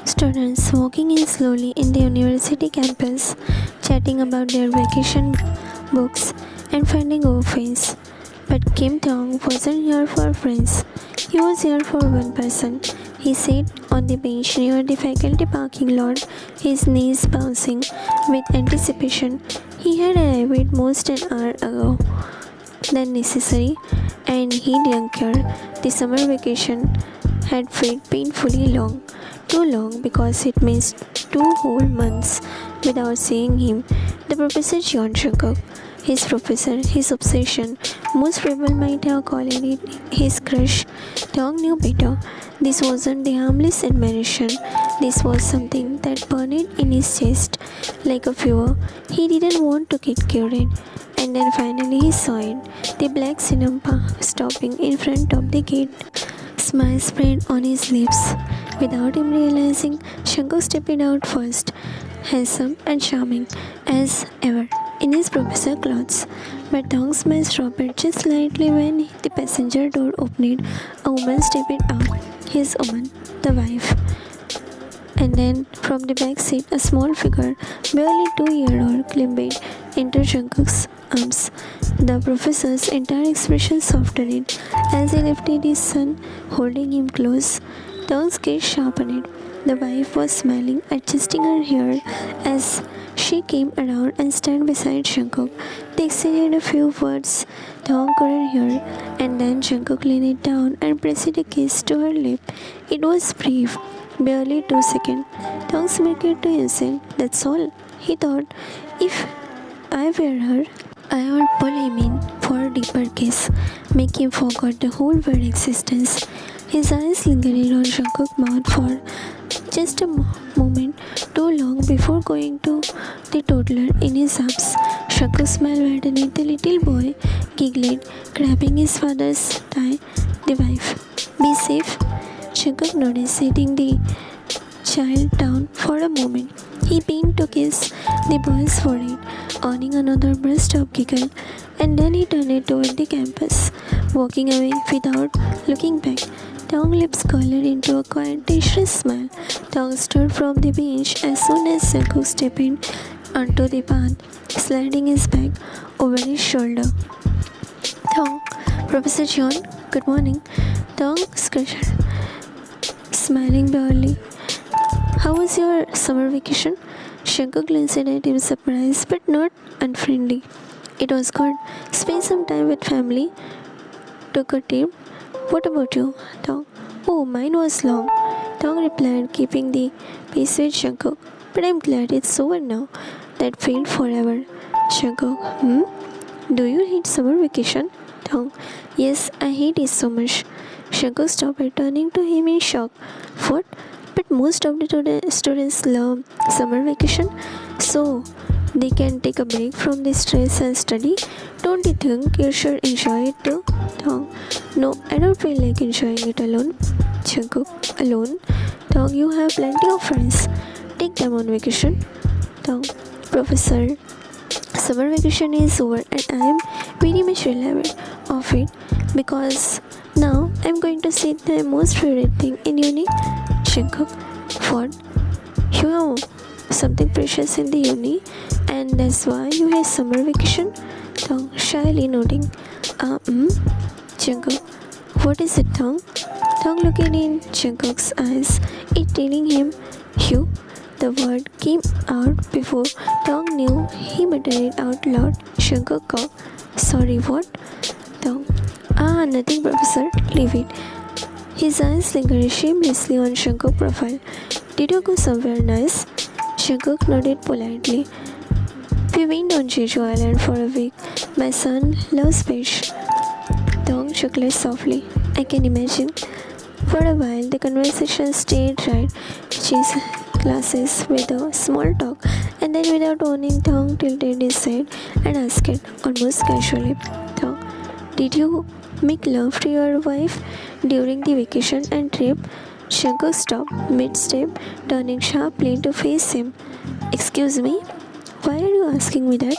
Students walking in slowly in the university campus, chatting about their vacation books and finding over friends. But Kim Tong wasn't here for friends. He was here for one person. He sat on the bench near the faculty parking lot, his knees bouncing with anticipation. He had arrived most an hour ago than necessary, and he didn't care. The summer vacation had felt painfully long. Too long because it means 2 whole months without seeing him. The professor John Shankar, his professor, his obsession. Most people might have called it his crush. Tong knew better. This wasn't the harmless admiration. This was something that burned in his chest like a fever. He didn't want to get cured. And then finally he saw it. The black cinema stopping in front of the gate. Smile spread on his lips. Without him realizing, Shankar stepped out first, handsome and charming as ever in his professor clothes. But Tong's smile stopped just slightly when the passenger door opened. A woman stepped out. His woman, the wife. And then from the back seat, a small figure, barely 2-year-old, climbed into Shankar's arms. The professor's entire expression softened as he lifted his son, holding him close. Tong's gaze sharpened. The wife was smiling, adjusting her hair as she came around and stood beside Shankar. They exchanged a few words Tong couldn't hear, and then Shankar leaned it down and pressed a kiss to her lip. It was brief, barely 2 seconds. Tong smirked to himself. That's all. He thought, if I were her, I would pull him in for a deeper kiss, make him forget the whole world existence. His eyes lingered on Shankar's mouth for just a moment, too long before going to the toddler in his arms. Shankar smiled widened. The little boy giggled, grabbing his father's tie. The wife, be safe. Shankar nodded, setting the child down for a moment. He bent to kiss the boy's forehead, earning another burst of giggle, and then he turned toward the campus, walking away without looking back. Tong's lips curled into a quiet, dangerous smile. Tong stood from the bench as soon as Shankar stepped in onto the path, sliding his bag over his shoulder. Tong, Professor John, good morning. Tong scratched, smiling barely. How was your summer vacation? Shankar glanced at him surprised but not unfriendly. It was good. Spent some time with family. Took a trip. What about you, Tong? Oh, mine was long. Tong replied, keeping the pace with Shankar. But I'm glad it's over now. That felt forever. Shankar, do you hate summer vacation? Tong, yes, I hate it so much. Shankar stopped, turning to him in shock. What? But most of the students love summer vacation, so they can take a break from the stress and study. Don't you think you should enjoy it too? Tong, no, I don't feel like enjoying it alone. Shankar, alone? Tong, you have plenty of friends. Take them on vacation. Tong, Professor, summer vacation is over and I am very much relieved of it because now I'm going to see the most favorite thing in uni. Shankar, what? You have something precious in the uni and that's why you have summer vacation? Tong, shyly nodding. Shankar, what is it, Tong? Tong looking in Shankar's eyes, it telling him, you. The word came out before Tong knew he muttered it out loud. Shankar coughed. Sorry, what? Tong, nothing, Professor. Leave it. His eyes lingered shamelessly on Shankar's profile. Did you go somewhere nice? Shankar nodded politely. We went on Jeju Island for a week. My son loves fish. Tong chuckled softly. I can imagine. For a while, the conversation stayed right. Chase classes with a small talk, and then without warning, Tong tilted his head and asked almost casually, Tong, Did you make love to your wife during the vacation and trip? Shankar stopped mid-step, turning sharply to face him. Excuse me? Why are you asking me that?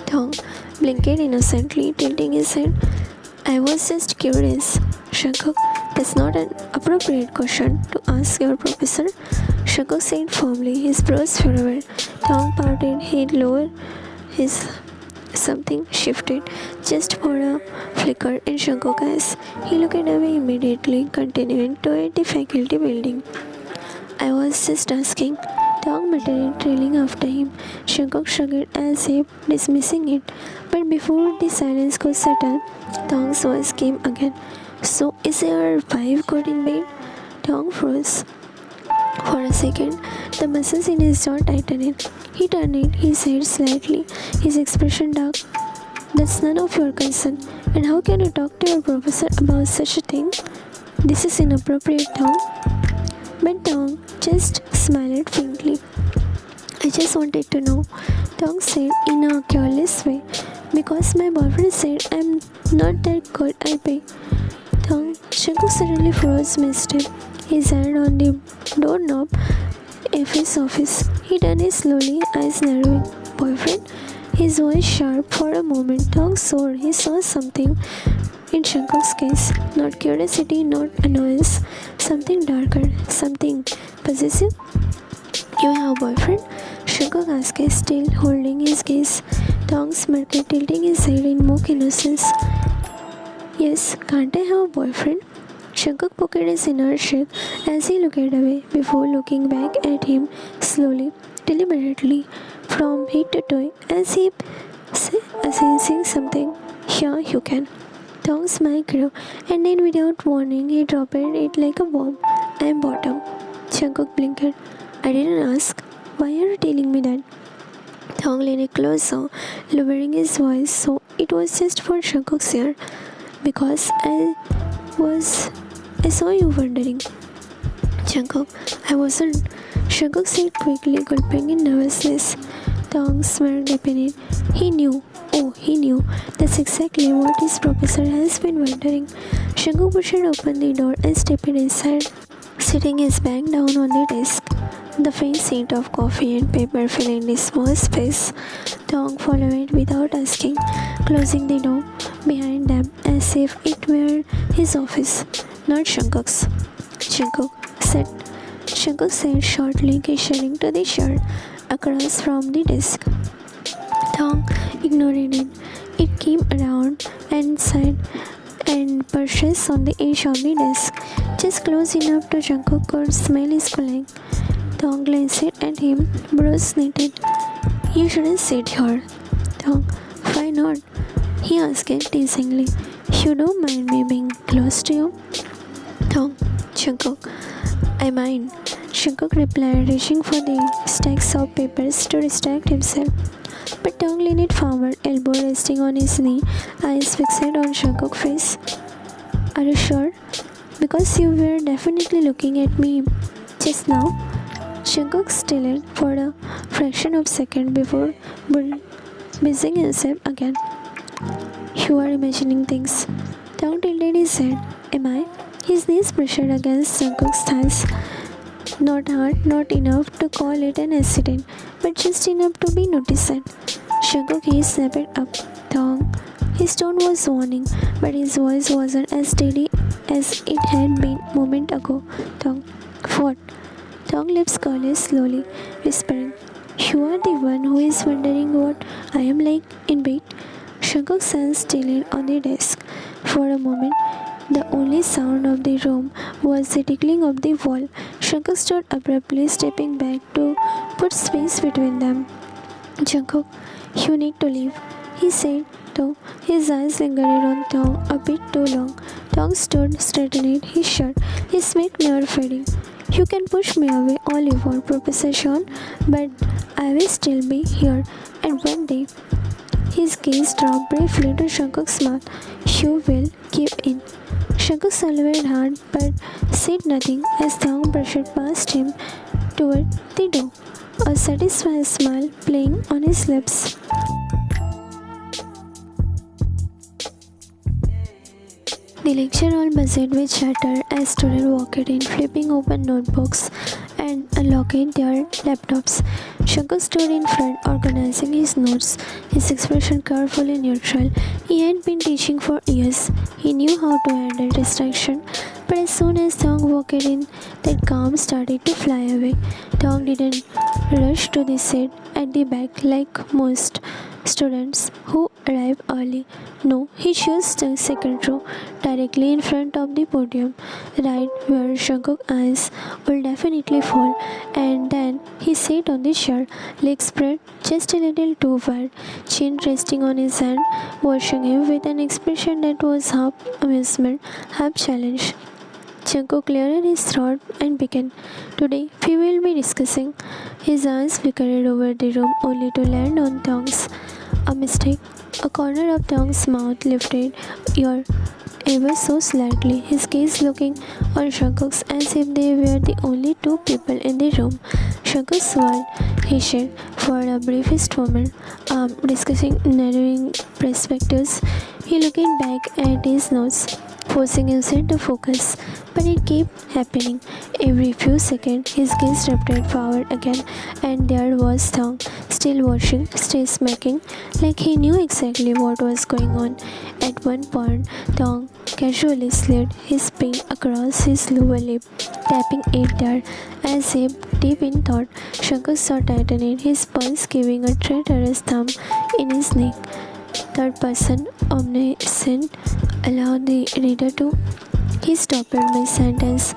Thong blinked innocently, tilting his head. I was just curious. Shankar, that's not an appropriate question to ask your professor. Shankar said firmly, his brows furrowed. Thong pouted, he'd lowered his something shifted just for a flicker in Shankar's eyes. He looked away immediately, continuing toward the faculty building. I was just asking. Thong muttered, trailing after him. Shankar shrugged as if dismissing it. But before the silence could settle, Thong's voice came again. So is your wife got in bed? Thong froze. For a second, the muscles in his jaw tightened. He turned his head slightly, his expression dark. That's none of your concern. And how can you talk to your professor about such a thing? This is inappropriate, Thong. But Thong just smiled faintly. I just wanted to know, Thong said in a careless way, because my boyfriend said I'm not that good, I pay. Shankar suddenly froze mid-step, his hand on the doorknob of his office. He turned it slowly, eyes narrowing. Boyfriend? His voice sharp for a moment. Thong soared. He saw something in Shankar's case. Not curiosity, not annoyance. Something darker, something possessive. You have a boyfriend? Shankar asked, still holding his gaze. Thong smirked, tilting his head in mock innocence. Yes, can't I have a boyfriend? Shankar pocketed his inner shake as he looked away before looking back at him slowly, deliberately, from head to toe, as if sensing something. Here you can. Thong's smile grew, and then without warning, he dropped it like a bomb. I am bottom. Shankar blinked. I didn't ask. Why are you telling me that? Thong leaned closer, lowering his voice so it was just for Shankar's ear. Because I saw you wondering. Shankar, I wasn't. Shankar said quickly, gulping in nervousness. Thong smirked upon it. He knew. Oh, he knew. That's exactly what his professor has been wondering. Shankar pushed open the door and stepped inside, sitting his back down on the desk. The faint scent of coffee and paper filled the small space. Thong followed it without asking, closing the door behind them as if it were his office, not Shankar's. Shankar said shortly, gesturing to the shirt across from the desk. Thong ignored it. It came around and sat and perched on the edge of the desk, just close enough to Shankar could smell his clothing. Thong glanced at him, brows knitted. You shouldn't sit here. Thong, why not? He asked teasingly. You don't mind me being close to you? Thong, Shankar, I mind. Shankar replied, reaching for the stacks of papers to distract himself. But Thong leaned forward, elbow resting on his knee, eyes fixed on Shankar's face. Are you sure? Because you were definitely looking at me just now. Shankar stilled for a fraction of a second before busying himself again. You are imagining things. Thong tilted his head. Am I? His knees pressed against Shankar's thighs. Not hard, not enough to call it an accident, but just enough to be noticed. Shankar gaze snapped up. Thong. His tone was warning, but his voice wasn't as steady as it had been a moment ago. Thong. What? Thong lips curled slowly, whispering, You are the one who is wondering what I am like in bed. Shankar's hands stilled on the desk. For a moment, the only sound of the room was the tickling of the wall. Shankar stood abruptly, stepping back to put space between them. Shankar, you need to leave, he said, though his eyes lingered on Thong a bit too long. Thong stood straightened, his shirt, his smirk never fading. You can push me away all you want, Professor Sean, but I will still be here, and one day. His gaze dropped briefly to Shankar's mouth. You will keep in. Shankar swallowed hard but said nothing as Thong brushed past him toward the door, a satisfied smile playing on his lips. The lecture hall buzzed with chatter as students walked in, flipping open notebooks and unlocking their laptops. Shankar stood in front, organizing his notes, his expression carefully neutral. He had been teaching for years. He knew how to handle distraction. But as soon as Thong walked in, that calm started to fly away. Thong didn't rush to the seat at the back like most students who arrive early. No, he chose the second row, directly in front of the podium, right where Shankuk's eyes will definitely fall. And then he sat on the chair, legs spread just a little too wide, chin resting on his hand, watching him with an expression that was half amusement, half challenge. Chanko cleared his throat and began. Today we will be discussing. His eyes flickered over the room only to land on Thong's. A mistake. A corner of Thong's mouth lifted ever so slightly, his gaze looking on Shankuk's as if they were the only two people in the room. Shankuk swallowed, he said, for a briefest moment, discussing narrowing perspectives. He looking back at his notes, forcing himself to focus. But it kept happening. Every few seconds, his gaze drifted forward again, and there was Thong, still watching, still smirking, like he knew exactly what was going on. At one point, Thong casually slid his pen across his lower lip, tapping it there, as if deep in thought. Shankar saw tightening, his pulse giving a traitorous thumb in his neck. Third person omniscient allowed the reader to. He stopped mid-sentence,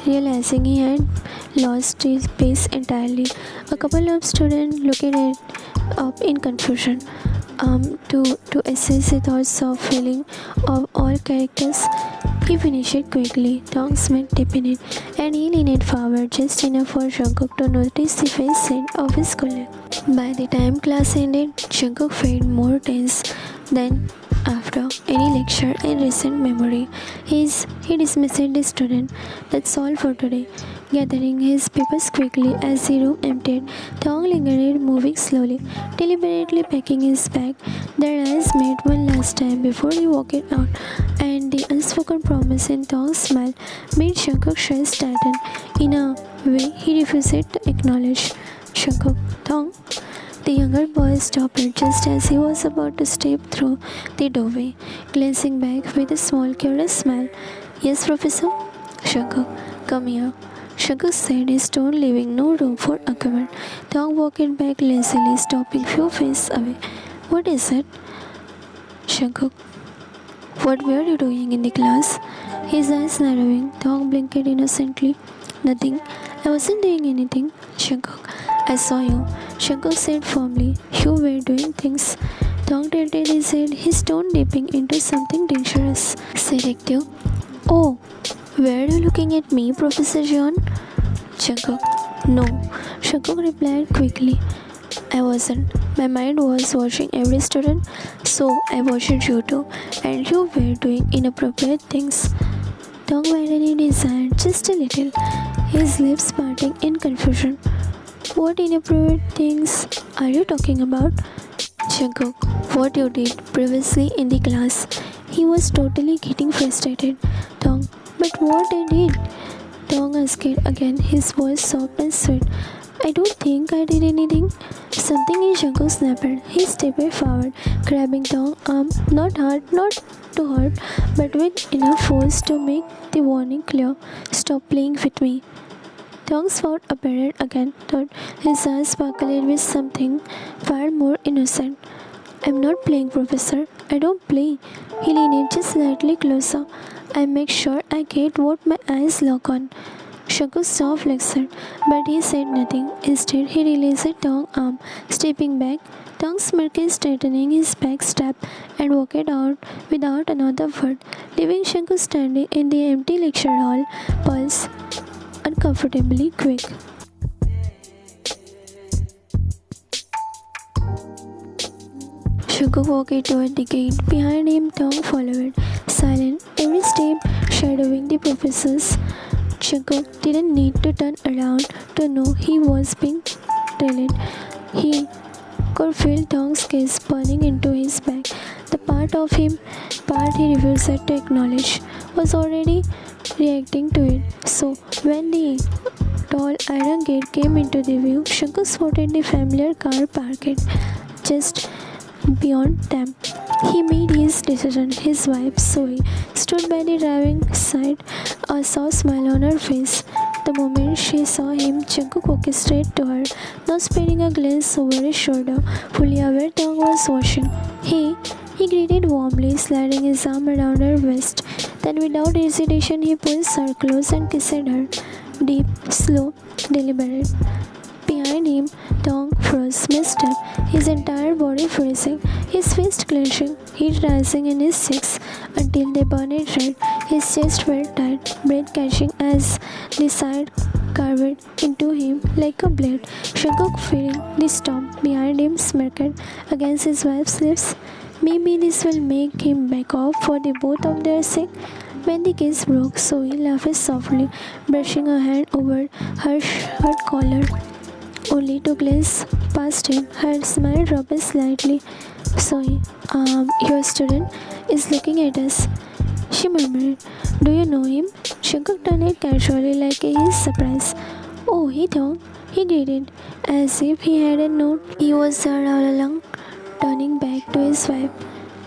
realizing he had lost his pace entirely. A couple of students looked up in confusion. To assess the thoughts of feeling of all characters, he finished it quickly. Thong smiled deep in it, and he leaned forward just enough for Jungkook to notice the face of his colleague. By the time class ended, Jungkook felt more tense than after any lecture in recent memory. He dismissed the student. That's all for today. Gathering his papers quickly as the room emptied, Thong lingered, moving slowly, deliberately packing his bag. Their eyes met one last time before he walked out, and the unspoken promise in Thong's smile made Jungkook's chest tighten in a way he refused to acknowledge. Jungkook, Thong. The younger boy stopped just as he was about to step through the doorway, glancing back with a small curious smile. Yes, Professor? Shankar, come here. Shankar said, his tone leaving no room for argument. Thong walked back lazily, stopping few feet away. What is it? Shankar, what were you doing in the class? His eyes narrowing, Thong blinked innocently. Nothing. I wasn't doing anything. Shankar, I saw you. Shankar said firmly. You were doing things. Thong tilted his head, his tone dipping into something dangerous. Selective. Oh, were you looking at me, Professor John? Shankar. No. Shankar replied quickly. I wasn't. My mind was watching every student, so I watched you too, and you were doing inappropriate things. Thong widened his hand just a little, his lips parting in confusion. What inappropriate things are you talking about? Jungkook, what you did previously in the class. He was totally getting frustrated. Thong, but what I did? Thong asked again, his voice soft and sweet. I don't think I did anything. Something in Jungkook snapped. He stepped forward, grabbing Thong's arm, not hard, not too hard, but with enough force to make the warning clear. Stop playing with me. Thong's mouth appeared again, but his eyes sparkled with something far more innocent. I'm not playing, Professor. I don't play. He leaned just slightly closer. I make sure I get what my eyes lock on. Shankar saw flexed, but he said nothing. Instead, he released Thong's arm, stepping back. Thong smirked, straightening his back strap, and walked out without another word, leaving Shankar standing in the empty lecture hall, pulse uncomfortably quick. Shankar walked toward the gate. Behind him, Thong followed, silent, every step shadowing the professor's. Shankar didn't need to turn around to know he was being trailed. He could feel Thong's gaze burning into his back, the part of him, part he refused to acknowledge, was already reacting to it. So, when the tall iron gate came into the view, Shankar spotted the familiar car parked just beyond them. He made his decision. His wife, Zoe, stood by the driving side, a soft smile on her face. The moment she saw him, Jungkook walked straight to her, not sparing a glance over his shoulder, fully aware Taeyong was watching. He greeted warmly, sliding his arm around her waist. Then, without hesitation, he pulled her close and kissed her. Deep, slow, deliberate. Behind him, Taeyong froze mid-step, his entire body freezing, his fist clenching, heat rising in his cheeks until they burned red. His chest felt tight, breath catching as the side carved into him like a blade. Jungkook, feeling the storm behind him, smirked against his wife's lips. Maybe this will make him back off for the both of their sake. When the kiss broke, Zoe laughed softly, brushing her hand over her shirt collar, only to glance past him. Her smile dropped slightly. Zoe, your student is looking at us, she murmured. Do you know him? Jungkook turned it casually like he is surprised. Oh, he thought, he greeted, as if he hadn't known he was there all along, turning back to his wife.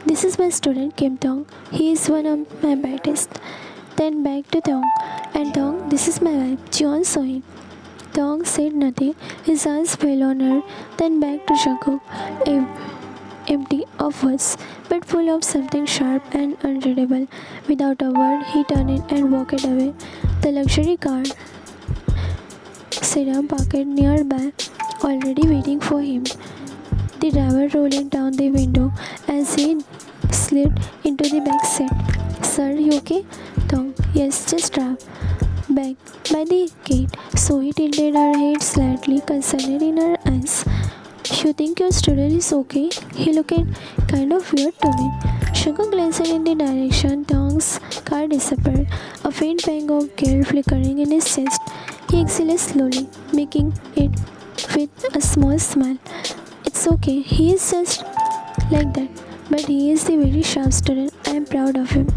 This is my student Kim Taeyong. He is one of my baddest. Then back to Taeyong. And Taeyong, this is my wife, Jeon Sohin. Taeyong said nothing. His eyes fell on her, then back to Jungkook, empty of words, but full of something sharp and unreadable. Without a word, he turned and walked away. The luxury car sedan parked nearby, already waiting for him. The driver rolling down the window as he slid into the back seat. Sir, you okay? Taeyong, yes, just drive. Back by the gate, Zoe tilted her head slightly, concerned in her eyes. You think your student is okay? He looked kind of weird to me. Jungkook glanced in the direction Taeyong's car disappeared, a faint pang of guilt flickering in his chest. He exhaled slowly, making it with a small smile. It's okay, he is just like that, but he is the very sharp student. I am proud of him.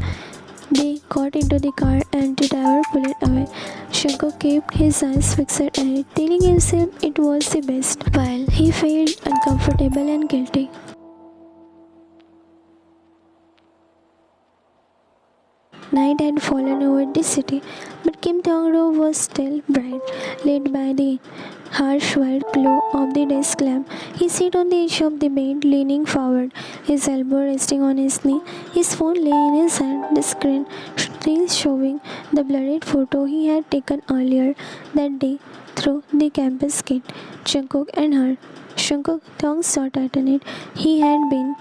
They got into the car and the driver pulled away. Jungkook kept his eyes fixed ahead, telling himself it was the best, while he felt uncomfortable and guilty. Night had fallen over the city, but Kim Taeyong Road was still bright, lit by the harsh white glow of the desk lamp. He sat on the edge of the bed, leaning forward, his elbow resting on his knee. His phone lay in his hand, the screen still showing the blurred photo he had taken earlier that day through the campus gate. Jungkook and her. Jungkook, Taeyong's saw tightened. He had been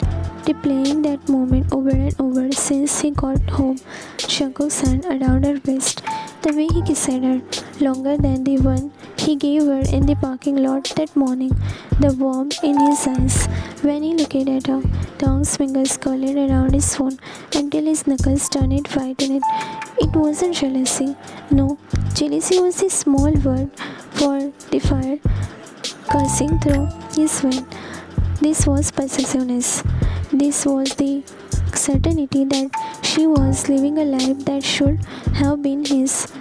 replaying that moment over and over since he got home. Jungkook's hand around her waist, the way he kissed her, longer than the one he gave her in the parking lot that morning, the warmth in his eyes when he looked at her. Taeyong's fingers curled around his phone until his knuckles turned white in it. It wasn't jealousy. No, jealousy was the small word for the fire coursing through his veins. This was possessiveness. This was the certainty that she was living a life that should have been his,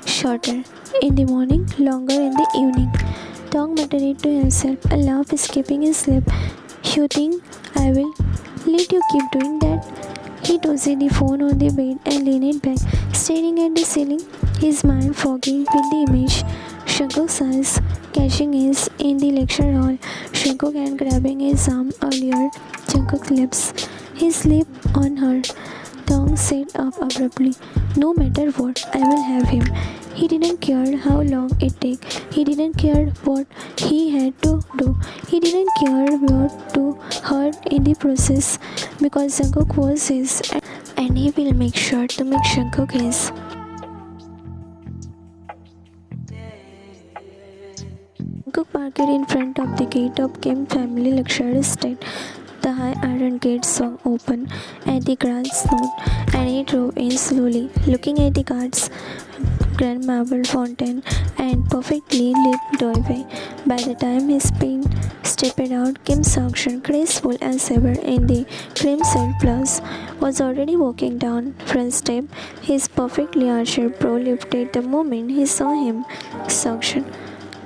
shorter in the morning, longer in the evening. Taeyong muttered it to himself, a laugh escaping his lip. You think I will let you keep doing that? He tossed the phone on the bed and leaned back, staring at the ceiling, his mind foggy with the image. Jungkook's eyes catching his in the lecture hall. Jungkook hand grabbing his arm earlier. Jungkook's lips, his lip on her. Taeyong sat up abruptly. No matter what, I will have him. He didn't care how long it took. He didn't care what he had to do. He didn't care what to hurt in the process, because Jungkook was his, and he will make sure to make Jungkook his. Jungkook parked in front of the gate of Kim family luxury estate. The high iron gate swung open at the grand nod, and he drove in slowly, looking at the cars grand marble fountain, and perfectly lit doorway. By the time his pin stepped out, Kim Seok-shun, graceful as ever in the crimson plus, was already walking down front step. His perfectly arched brow lifted the moment he saw him. Seok-shun,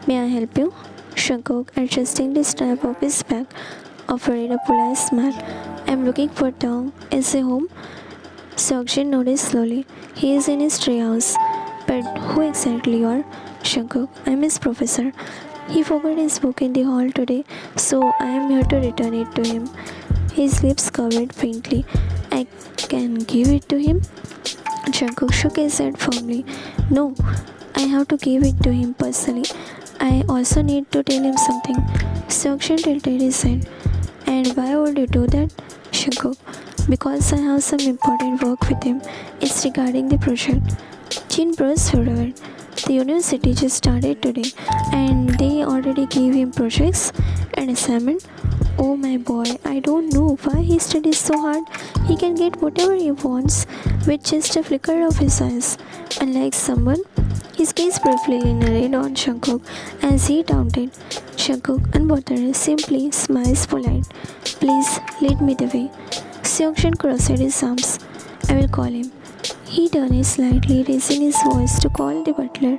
may I help you? Jungkook, adjusting the strap of his bag, offered a polite smile. I'm looking for Tong. Is he home? Seok-jin nodded slowly. He is in his treehouse. But who exactly you are? Jungkook, I'm his professor. He forgot his book in the hall today, so I am here to return it to him. His lips covered faintly. I can give it to him? Jungkook shook his head firmly. No, I have to give it to him personally. I also need to tell him something. Seok-jin tilted his head. And why would you do that? Jungkook, because I have some important work with him. It's regarding the project. Jin brushed forward. The university just started today and they already gave him projects and assignment. Oh my boy, I don't know why he studies so hard. He can get whatever he wants with just a flicker of his eyes. Unlike someone, his gaze briefly lingered on Jungkook as he taunted. Jungkook, unbothered, simply smiles polite. Please lead me the way. Seok-jin crossed his arms. I will call him. He turned slightly, raising his voice to call the butler,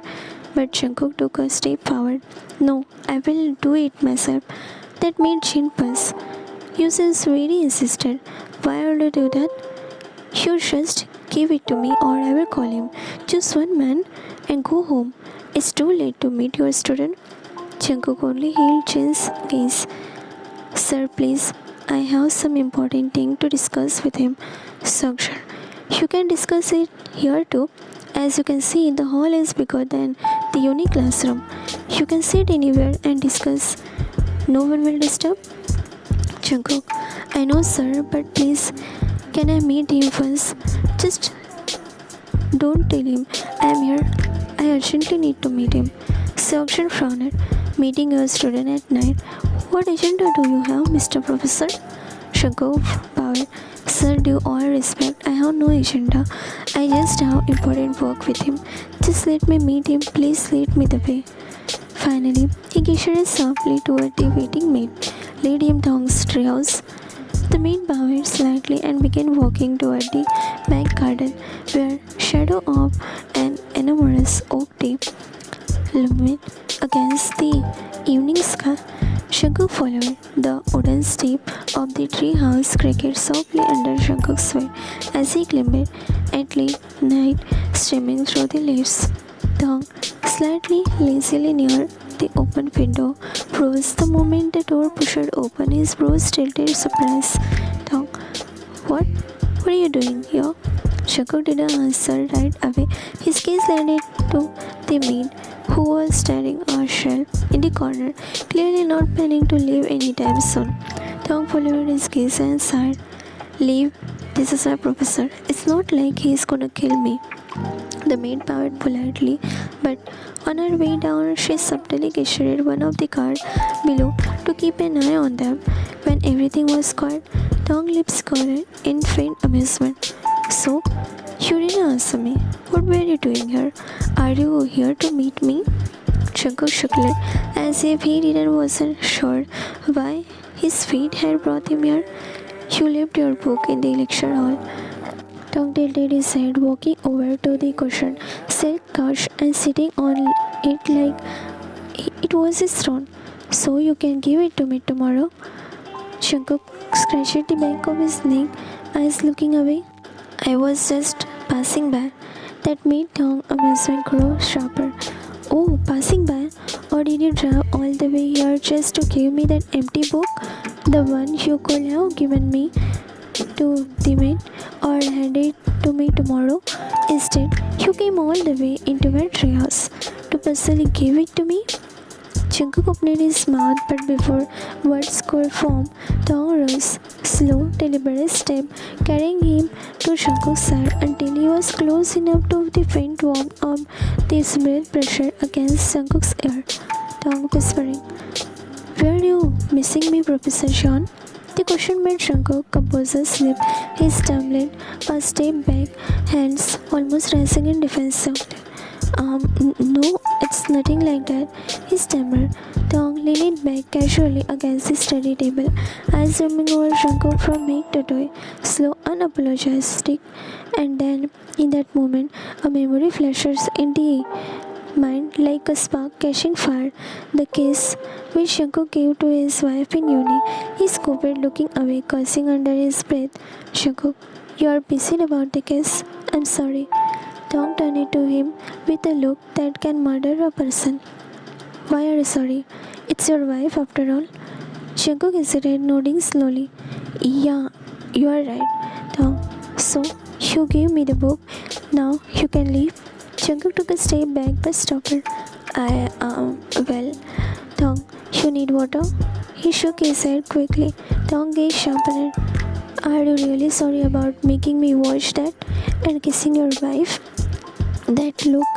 but Jungkook took a step forward. No, I will do it myself. That made Jin pause. You seems very insistent. Why would you do that? You just give it to me or I will call him. Choose one man and go home. It's too late to meet your student. Jungkook only held Jin's gaze. Sir, please. I have some important thing to discuss with him. Seok-jin, you can discuss it here too. As you can see, the hall is bigger than the uni classroom. You can sit anywhere and discuss. No one will disturb. Jungkook, I know sir, but please, can I meet him first? Just don't tell him I am here. I urgently need to meet him. Seok-jin frowned. Meeting your student at night. What agenda do you have, Mr. Professor? Jungkook bowed. Sir, due all respect, I have no agenda. I just have important work with him. Just let me meet him. Please lead me the way. Finally, he gestured softly toward the waiting maid. Lead him to Tong's treehouse. The maid bowed slightly and began walking toward the back garden, where shadow of an enormous oak tree illuminated against the evening sky. Jungkook followed. The wooden step of the treehouse creaked softly under Jungkook's weight as he climbed at late night, streaming through the leaves. Tong, slightly lazily near the open window, froze the moment the door pushed open. His brows tilted surprise. Tong, what? What are you doing here? Jungkook didn't answer right away. His gaze landed to the maid, who was staring a shell in the corner, clearly not planning to leave anytime soon. Tong followed his gaze and sighed. Leave? This is my professor. It's not like he's gonna kill me. The maid bowed politely, but on her way down, she subtly gestured one of the guards below to keep an eye on them. When everything was quiet, Tong's lips curled in faint amusement. So, you didn't answer me. What were you doing here? Are you here to meet me? Jungkook shook his head as if he wasn't sure why his fate had brought him here. You left your book in the lecture hall. Tong tilted his head, walking over to the cushioned silk couch and sitting on it like it was his throne. So you can give it to me tomorrow? Jungkook scratched the back of his neck, eyes looking away. I was just passing by. That made Tong's amusement grow sharper. Oh, passing by? Or did you drive all the way here just to give me that empty book? The one you could have given me to the maid or hand it to me tomorrow? Instead, you came all the way into my treehouse to personally give it to me? Jungkook opened his mouth, but before words could form, Tong rose, slow, deliberate step, carrying him to Jungkook's side until he was close enough to the faint warmth of the breath pressure against Jungkook's ear. Tong whispering, "Were you missing me, Professor Sean?" The question made Jungkook composure slip. He stumbled a step back, hands almost rising in defense. No, it's nothing like that, he stammered. Tong leaned back casually against the study table, eyes roaming over Jungkook from head to toe, slow, unapologetic. And then, in that moment, a memory flashes in the mind like a spark catching fire. The kiss which Jungkook gave to his wife in uni. He scooped, looking away, cursing under his breath. Jungkook, you are busy about the kiss. I'm sorry. Tong turned to him with a look that can murder a person. Why are you sorry? It's your wife after all. Jungkook hesitated, nodding slowly. Yeah, you are right. Tong, so you gave me the book. Now you can leave. Jungkook took a step back but stopped. Well, Tong, you need water? He shook his head quickly. Tong gazed sharpened. Are you really sorry about making me watch that and kissing your wife? That look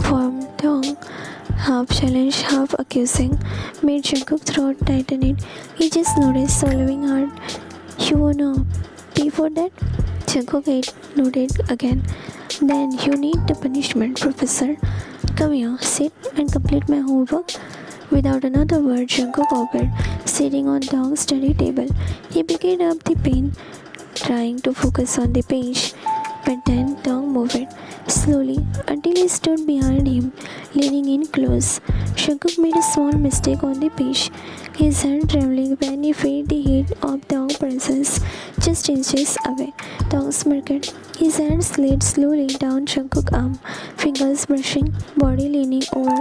from Tong, half challenged, half accusing, made Jungkook's throat tighten. He just nodded, swallowing hard. You wanna pay for that? Jungkook nodded again. Then you need the punishment, Professor. Come here, sit and complete my homework. Without another word, Jungkook obeyed, sitting on Tong's study table. He picked up the pen, trying to focus on the page. But then Tong moved slowly until he stood behind him, leaning in close. Jungkook made a small mistake on the page, his hand trembling when he felt the heat of Tong's presence just inches away. Tong smirked. His hand slid slowly down Jungkook's arm, fingers brushing, body leaning over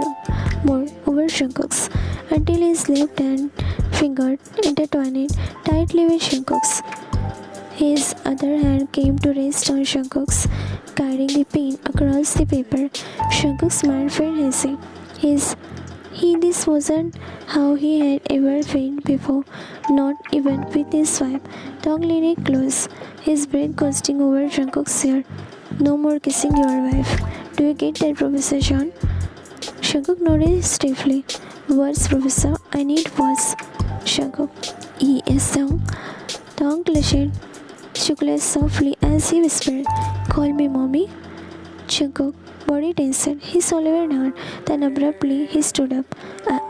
Jungkook's, until his left hand finger intertwined tightly with Jungkook's. His other hand came to rest on Jungkook's, guiding the pen across the paper. Jungkook's mind felt hazy. This wasn't how he had ever felt before, not even with his wife. Tong leaned close, his breath gusting over Jungkook's hair. No more kissing your wife. Do you get that, Professor John? Jungkook nodded stiffly. Words, Professor. I need words. Jungkook. Yes, Tong. Tong clutched chocolate softly as he whispered, Call me mommy. Jungkook, body tensed. He swallowed hard. Then abruptly he stood up.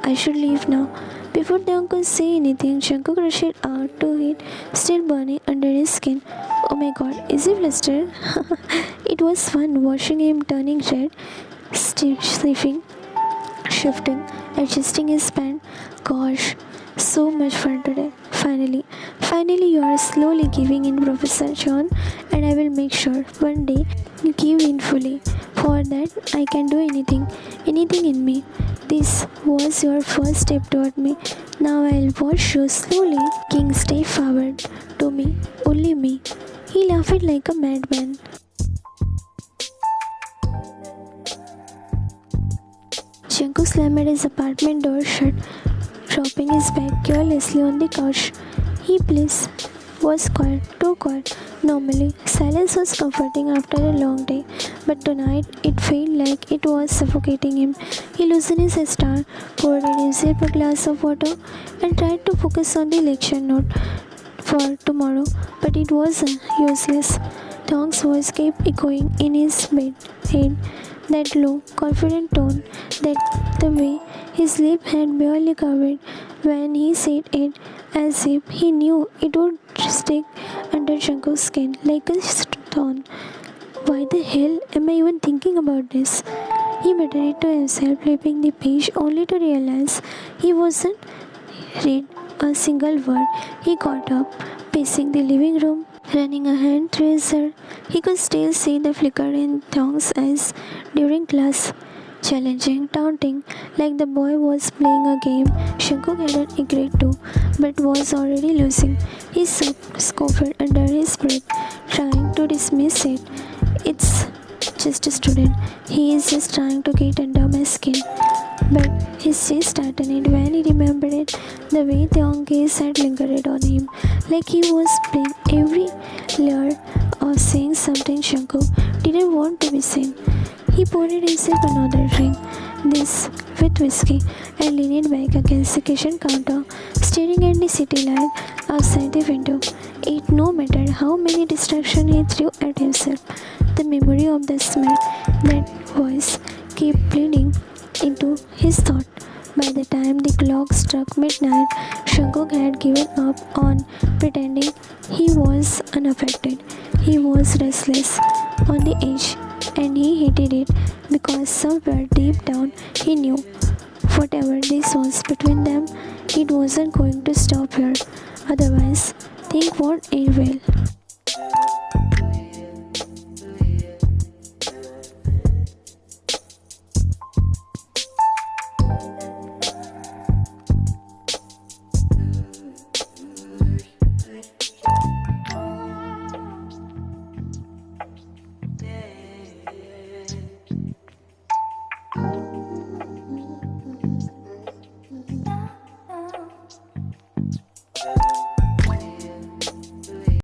I should leave now. Before Tong could say anything, Jungkook rushed out to heat still burning under his skin. Oh my god, is he flustered? It was fun watching him turning red, sniffing, shifting, adjusting his pants. Gosh, so much fun today. Finally, you are slowly giving in, Professor John, and I will make sure one day you give in fully. For that, I can do anything in me. This was your first step toward me. Now I'll watch you slowly. King, step forward to me, only me. He laughed like a madman. Jungkook slammed his apartment door shut, dropping his bag carelessly on the couch. He please was quiet, too quiet. Normally, silence was comforting after a long day, but tonight it felt like it was suffocating him. He loosened his star, poured himself a glass of water, and tried to focus on the lecture note for tomorrow, but it was useless. Tong's voice kept echoing in his head, that low, confident tone, that the way his lip had barely covered when he said it, as if he knew it would stick under Jungkook's skin like a stone. Why the hell am I even thinking about this? He muttered it to himself, flipping the page only to realize he wasn't read a single word. He got up, pacing the living room, running a hand through his hair. He could still see the flicker in Tong's eyes during class. Challenging, taunting, like the boy was playing a game Jungkook hadn't agreed to, but was already losing. He scoffed under his breath, trying to dismiss it. It's just a student. He is just trying to get under my skin. But his chest tightened when he remembered it, the way Taehyung gaze had lingered on him, like he was playing every layer of saying something Jungkook didn't want to be seen. He poured himself another drink, this with whiskey, and leaned back against the kitchen counter, staring at the city light outside the window. It no matter how many distractions he threw at himself, the memory of the smell, that voice, kept bleeding into his thought. By the time the clock struck midnight, Shangok had given up on pretending he was unaffected. He was restless, on the edge, and he hated it because somewhere deep down he knew whatever this was between them, it wasn't going to stop here. Otherwise, things won't end